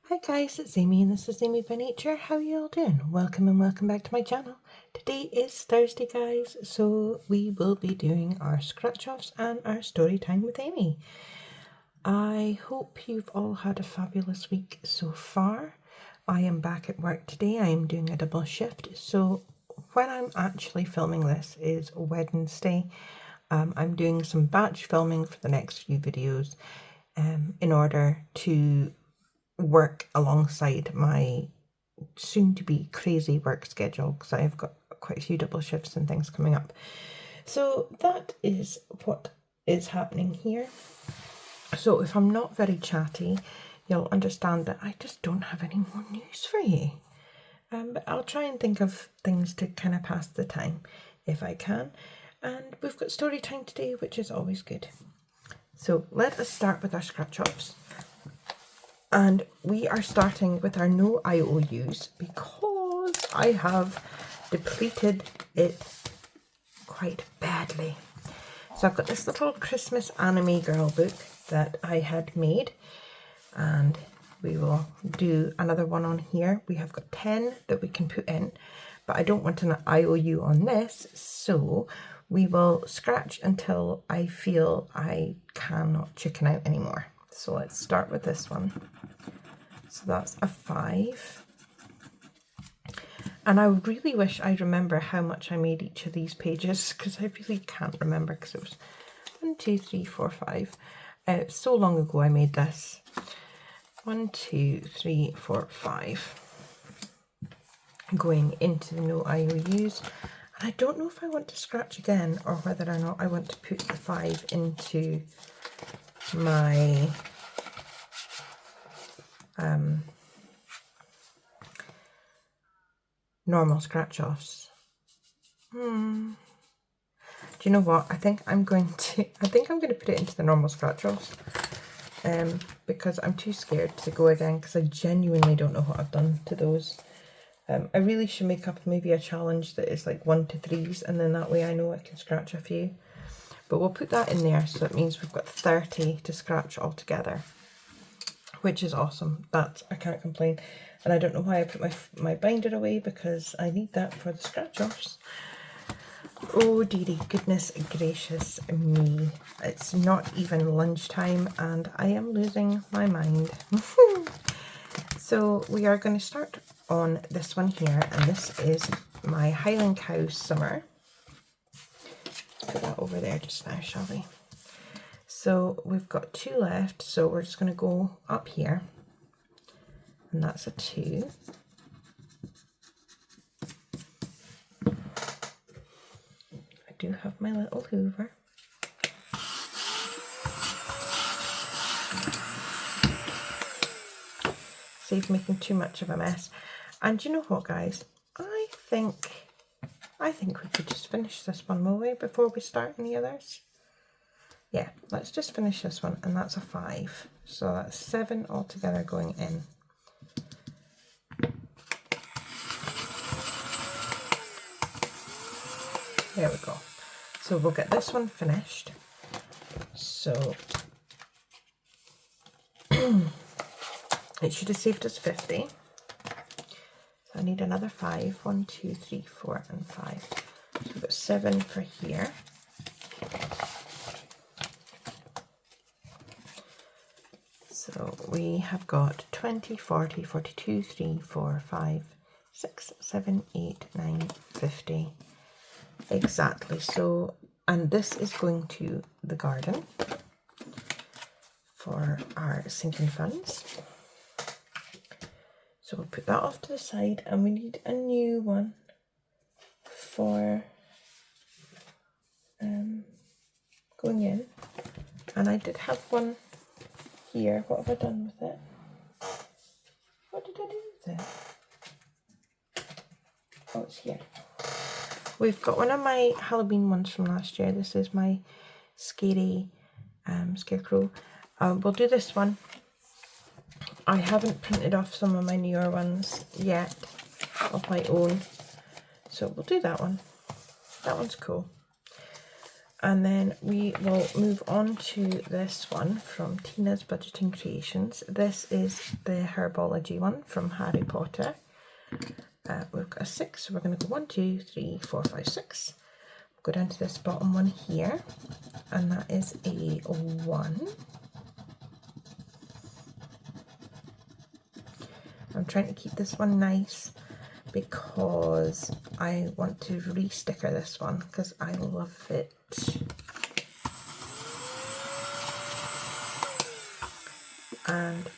Hi guys, it's Amy and this is Amy by Nature. How are you all doing? Welcome and welcome back to my channel. Today is Thursday guys, so we will be doing our scratch offs and our story time with Amy. I hope you've all had a fabulous week so far. I am back at work today. I am doing a double shift, so when I'm actually filming this is Wednesday. I'm doing some batch filming for the next few videos in order to work alongside my soon-to-be crazy work schedule, because I've got quite a few double shifts and things coming up. So that is what is happening here. So if I'm not very chatty, you'll understand that I just don't have any more news for you. But I'll try and think of things to kind of pass the time if I can. And we've got story time today, which is always good. So let us start with our scratch offs. And we are starting with our no IOUs because I have depleted it quite badly. So I've got this little Christmas anime girl book that I had made, and we will do another one on here. We have got 10 that we can put in, but I don't want an IOU on this, so we will scratch until I feel I cannot chicken out anymore. So let's start with this one. So that's a 5. And I really wish I remember how much I made each of these pages, because I really can't remember, because it was 1, 2, 3, 4, 5. So long ago I made this. 1, 2, 3, 4, 5. Going into the no IOUs. And I don't know if I want to scratch again or whether or not I want to put the 5 into my normal scratch offs. Do you know what? I think I'm going to put it into the normal scratch offs, because I'm too scared to go again, because I genuinely don't know what I've done to those. I really should make up maybe a challenge that is like 1 to 3s, and then that way I know I can scratch a few. But we'll put that in there, so it means we've got 30 to scratch altogether, which is awesome. That I can't complain. And I don't know why I put my binder away, because I need that for the scratch offs. Oh dearie, goodness gracious me. It's not even lunchtime and I am losing my mind. So we are going to start on this one here, and this is my Highland Cow Summer. Put that over there just now, shall we? So we've got 2 left, so we're just going to go up here, and that's a 2. I do have my little hoover. Save making too much of a mess. And you know what, guys? I think we could just finish this one, will we, before we start any others? Yeah, let's just finish this one, and that's a 5. So that's 7 altogether going in. There we go. So we'll get this one finished. So it should have saved us 50. So I need another 5. 1, 2, 3, 4, and 5. So we've got 7 for here. So we have got 20, 40, 42, 3, 4, 5, 6, 7, 8, 9, 50. Exactly. So, and this is going to the garden for our sinking funds. So we'll put that off to the side, and we need a new one for going in. And I did have one here. What have I done with it? What did I do with it? Oh, it's here. We've got one of my Halloween ones from last year. This is my scary scarecrow. We'll do this one. I haven't printed off some of my newer ones yet of my own, so we'll do that one. That one's cool. And then we will move on to this one from Tina's Budgeting Creations. This is the Herbology one from Harry Potter. We've got a 6, so we're going to go 1, 2, 3, 4, 5, 6. Go down to this bottom one here, and that is a 1. I'm trying to keep this one nice because I want to re-sticker this one because I love it. And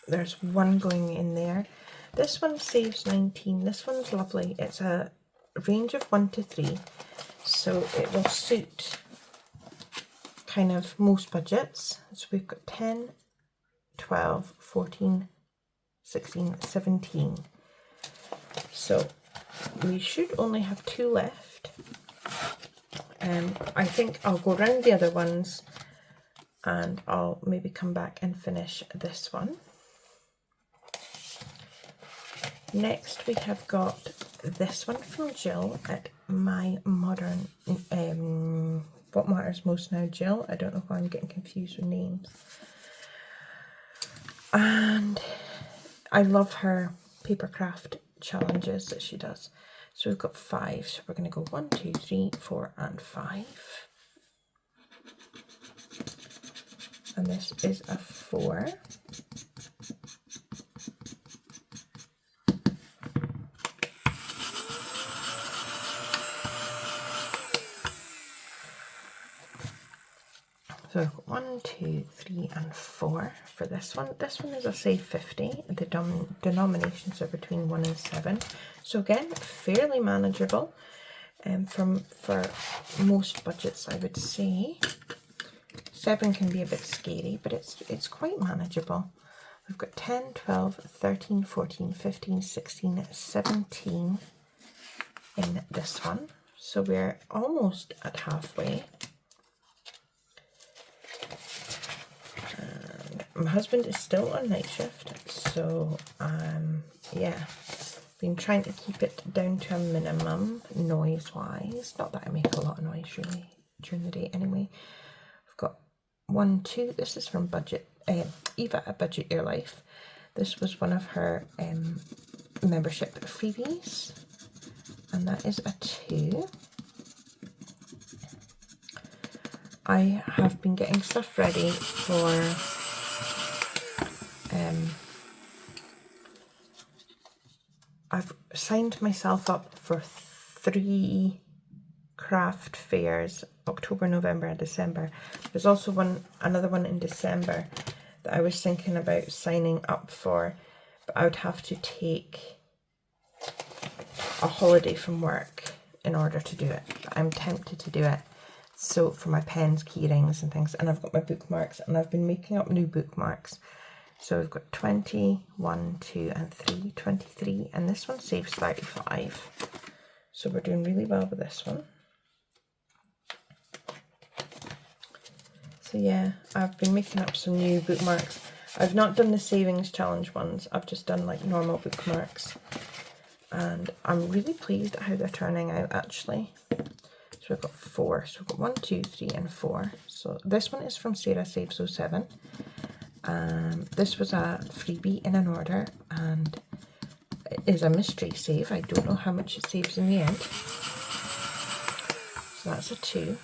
there's 1 going in there. This one saves 19. This one's lovely. It's a range of 1 to 3, so it will suit kind of most budgets. So we've got 10, 12, 14, 16, 17. So we should only have 2 left. I think I'll go around the other ones and I'll maybe come back and finish this one. Next we have got this one from Jill at My Modern, What Matters Most Now, Jill. I don't know why I'm getting confused with names. And I love her papercraft challenges that she does. So we've got 5, so we're going to go 1, 2, 3, 4 and 5. And this is a 4. So I've got 1, 2, 3 and 4 for this one. This one is a save 50. The denominations are between 1 and 7. So again, fairly manageable. For most budgets, I would say. 7 can be a bit scary, but it's quite manageable. We've got 10, 12, 13, 14, 15, 16, 17 in this one. So we're almost at halfway. My husband is still on night shift, so yeah, been trying to keep it down to a minimum noise-wise. Not that I make a lot of noise really during the day anyway. We've got 1, 2. This is from Eva at Budget Your Life. This was one of her membership freebies, and that is a 2. I have been getting stuff ready for I've signed myself up for 3 craft fairs, October, November and December. There's also another one in December that I was thinking about signing up for, but I would have to take a holiday from work in order to do it. I'm tempted to do it. So for my pens, key rings and things, and I've got my bookmarks, and I've been making up new bookmarks. So we've got 20, 1, 2 and 3, 23, and this one saves 35. So we're doing really well with this one. So yeah, I've been making up some new bookmarks. I've not done the savings challenge ones, I've just done like normal bookmarks. And I'm really pleased at how they're turning out actually. So we've got 4, so we've got 1, 2, 3 and 4. So this one is from Sarah Saves 07. This was a freebie in an order, and it is a mystery save. I don't know how much it saves in the end. So that's a 2.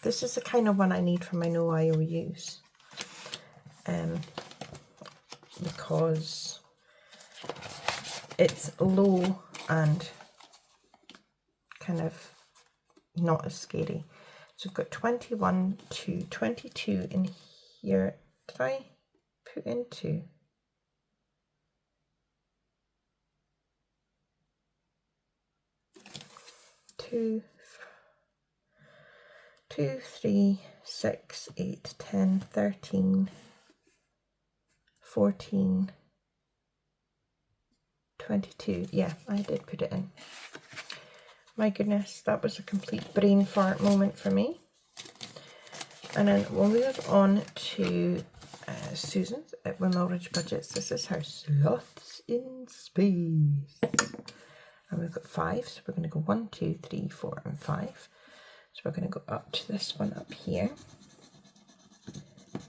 This is the kind of one I need for my no IOUs. Because it's low and kind of not as scary. So we've got 21 to 22 in here. Did I put in 2? Two, 3, 6, 8, 10, 13, 14, 22. Yeah, I did put it in. My goodness, that was a complete brain fart moment for me. And then we'll move on to Susan's at Wimel Ridge Budgets. This is her Sloths in Space. And we've got 5, so we're going to go 1, 2, 3, 4 and 5. So we're going to go up to this one up here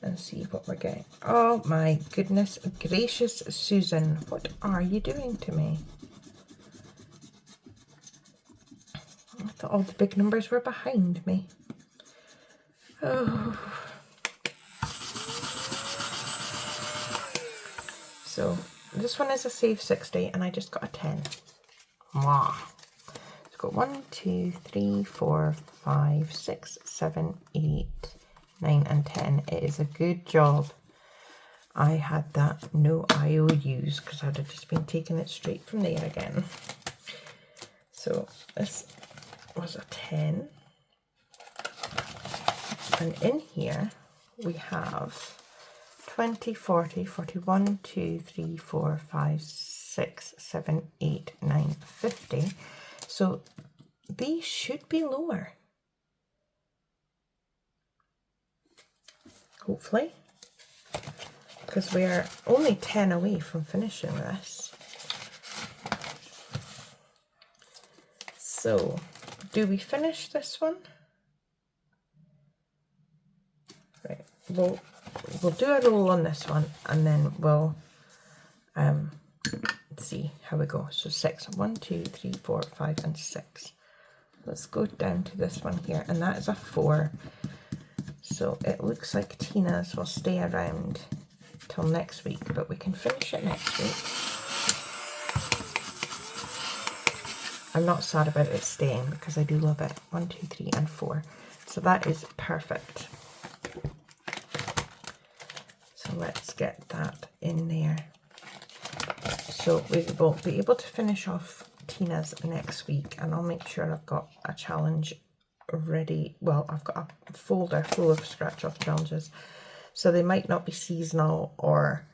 and see what we're getting. Oh my goodness gracious, Susan, what are you doing to me? I thought all the big numbers were behind me. Oh. So this one is a save 60 and I just got a 10. Wow. It's got 1, 2, 3, 4, 5, 6, 7, 8, 9 and 10. It is a good job I had that no IOUs, because I'd have just been taking it straight from there again. So this was a 10. And in here we have 20, 40, 41, 2, 3, 4, 5, 6, 7, 8, 9, 50. So these should be lower. Hopefully. Because we are only 10 away from finishing this. So, do we finish this one? Right, we'll do a roll on this one and then we'll see how we go. So 6, 1, 2, 3, 4, 5 and 6. Let's go down to this one here, and that is a 4. So it looks like Tina's will stay around till next week, but we can finish it next week. I'm not sad about it staying because I do love it. 1, 2, 3 and 4. So that is perfect. So let's get that in there. So we will be able to finish off Tina's next week, and I'll make sure I've got a challenge ready. Well, I've got a folder full of scratch off challenges, so they might not be seasonal or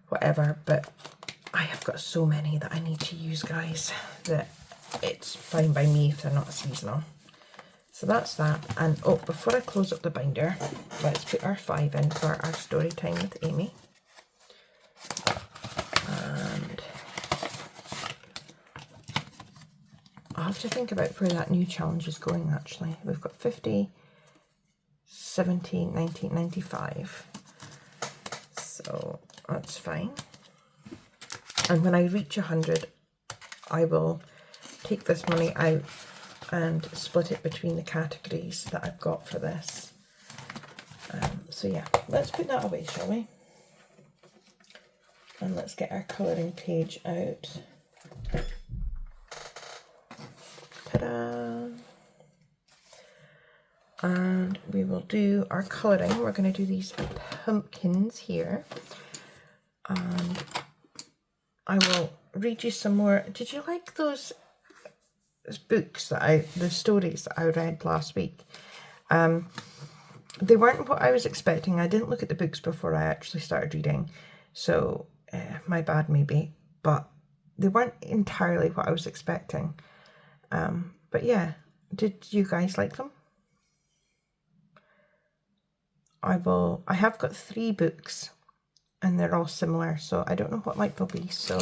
whatever, but I have got so many that I need to use, guys, that it's fine by me if they're not seasonal. So that's that. And oh, before I close up the binder, let's put our 5 in for our story time with Amy. And I'll have to think about where that new challenge is going, actually. We've got 50, 70, 90, 95. So that's fine. And when I reach 100, I will take this money out and split it between the categories that I've got for this. So yeah, let's put that away, shall we? And let's get our colouring page out. Ta-da! And we will do our colouring. We're going to do these pumpkins here. And I will read you some more. Did you like those books that the stories that I read last week? They weren't what I was expecting. I didn't look at the books before I actually started reading, so my bad maybe, but they weren't entirely what I was expecting. But yeah, did you guys like them? I have got 3 books and they're all similar, so I don't know what like they'll be. So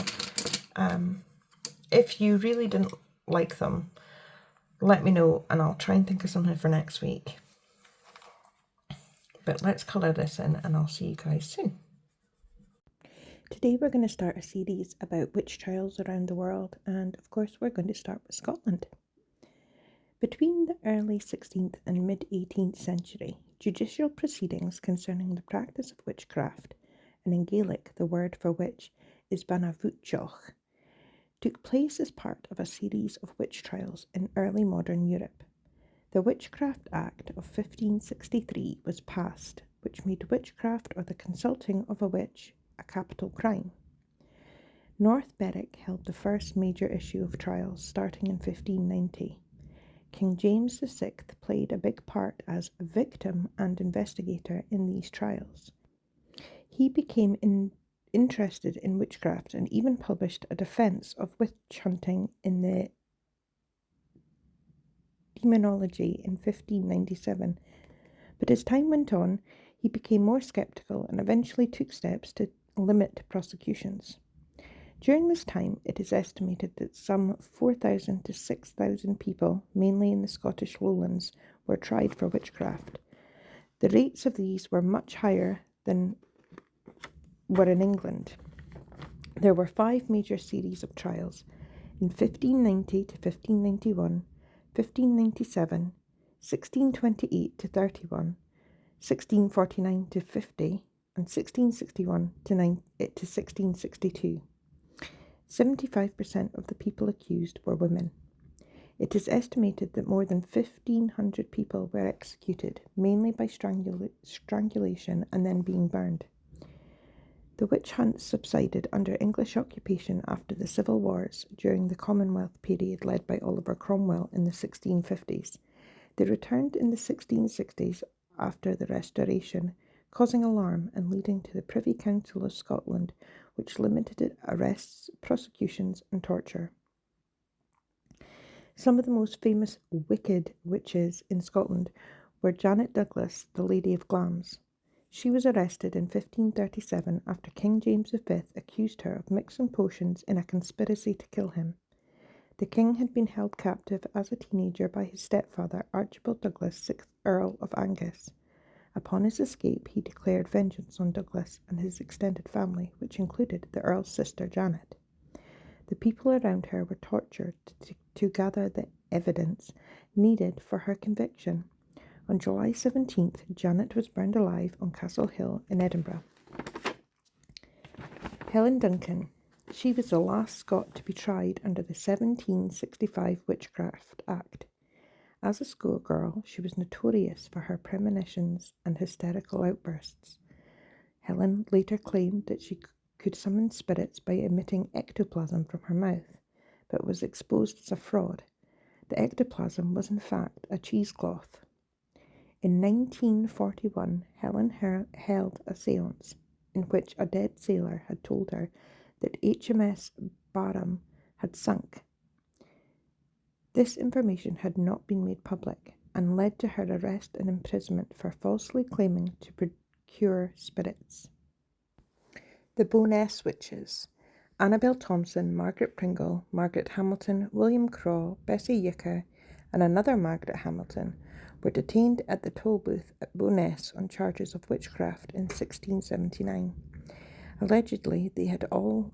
if you really didn't like them, let me know and I'll try and think of something for next week. But let's colour this in and I'll see you guys soon. Today we're going to start a series about witch trials around the world, and of course we're going to start with Scotland. Between the early 16th and mid-18th century, judicial proceedings concerning the practice of witchcraft, and in Gaelic the word for witch is banavutchoch, took place as part of a series of witch trials in early modern Europe. The Witchcraft Act of 1563 was passed, which made witchcraft or the consulting of a witch a capital crime. North Berwick held the first major issue of trials starting in 1590. King James VI played a big part as victim and investigator in these trials. He became interested in witchcraft and even published a defence of witch hunting in the Demonology in 1597, but as time went on, he became more sceptical and eventually took steps to limit prosecutions. During this time, it is estimated that some 4,000 to 6,000 people, mainly in the Scottish lowlands, were tried for witchcraft. The rates of these were much higher than were in England. There were 5 major series of trials in 1590 to 1591, 1597, 1628 to 31, 1649 to 50, and 1661 to 1662. 75% of the people accused were women. It is estimated that more than 1,500 people were executed, mainly by strangulation and then being burned. The witch hunts subsided under English occupation after the Civil Wars during the Commonwealth period led by Oliver Cromwell in the 1650s. They returned in the 1660s after the Restoration, causing alarm and leading to the Privy Council of Scotland, which limited arrests, prosecutions, and torture. Some of the most famous wicked witches in Scotland were Janet Douglas, the Lady of Glamis. She was arrested in 1537 after King James V accused her of mixing potions in a conspiracy to kill him. The king had been held captive as a teenager by his stepfather, Archibald Douglas, 6th Earl of Angus. Upon his escape, he declared vengeance on Douglas and his extended family, which included the Earl's sister Janet. The people around her were tortured to gather the evidence needed for her conviction. On July 17th, Janet was burned alive on Castle Hill in Edinburgh. Helen Duncan. She was the last Scot to be tried under the 1765 Witchcraft Act. As a schoolgirl, she was notorious for her premonitions and hysterical outbursts. Helen later claimed that she could summon spirits by emitting ectoplasm from her mouth, but was exposed as a fraud. The ectoplasm was in fact a cheesecloth. In 1941, Helen held a séance in which a dead sailor had told her that HMS Barham had sunk. This information had not been made public and led to her arrest and imprisonment for falsely claiming to procure spirits. The Bo'ness Witches. Annabel Thompson, Margaret Pringle, Margaret Hamilton, William Craw, Bessie Yucca, and another Margaret Hamilton were detained at the toll booth at Bo'ness on charges of witchcraft in 1679. Allegedly, they had all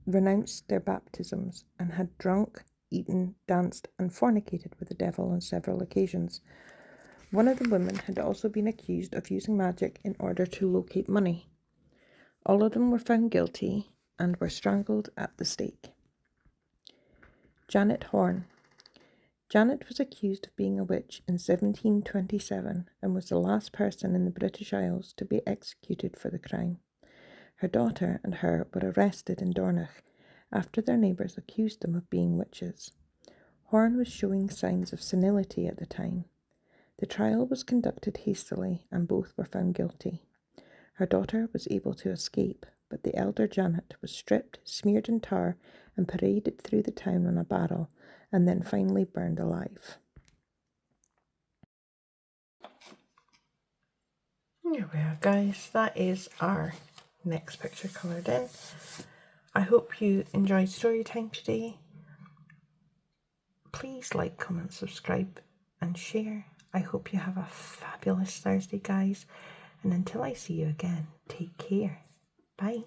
renounced their baptisms and had drunk, eaten, danced, and fornicated with the devil on several occasions. One of the women had also been accused of using magic in order to locate money. All of them were found guilty and were strangled at the stake. Janet Horne. Janet was accused of being a witch in 1727 and was the last person in the British Isles to be executed for the crime. Her daughter and her were arrested in Dornoch after their neighbours accused them of being witches. Horne was showing signs of senility at the time. The trial was conducted hastily and both were found guilty. Her daughter was able to escape, but the elder Janet was stripped, smeared in tar, and paraded through the town on a barrel, and then finally burned alive. Here we are, guys. That is our next picture coloured in. I hope you enjoyed story time today. Please like, comment, subscribe, and share. I hope you have a fabulous Thursday, guys. And until I see you again, take care. Bye.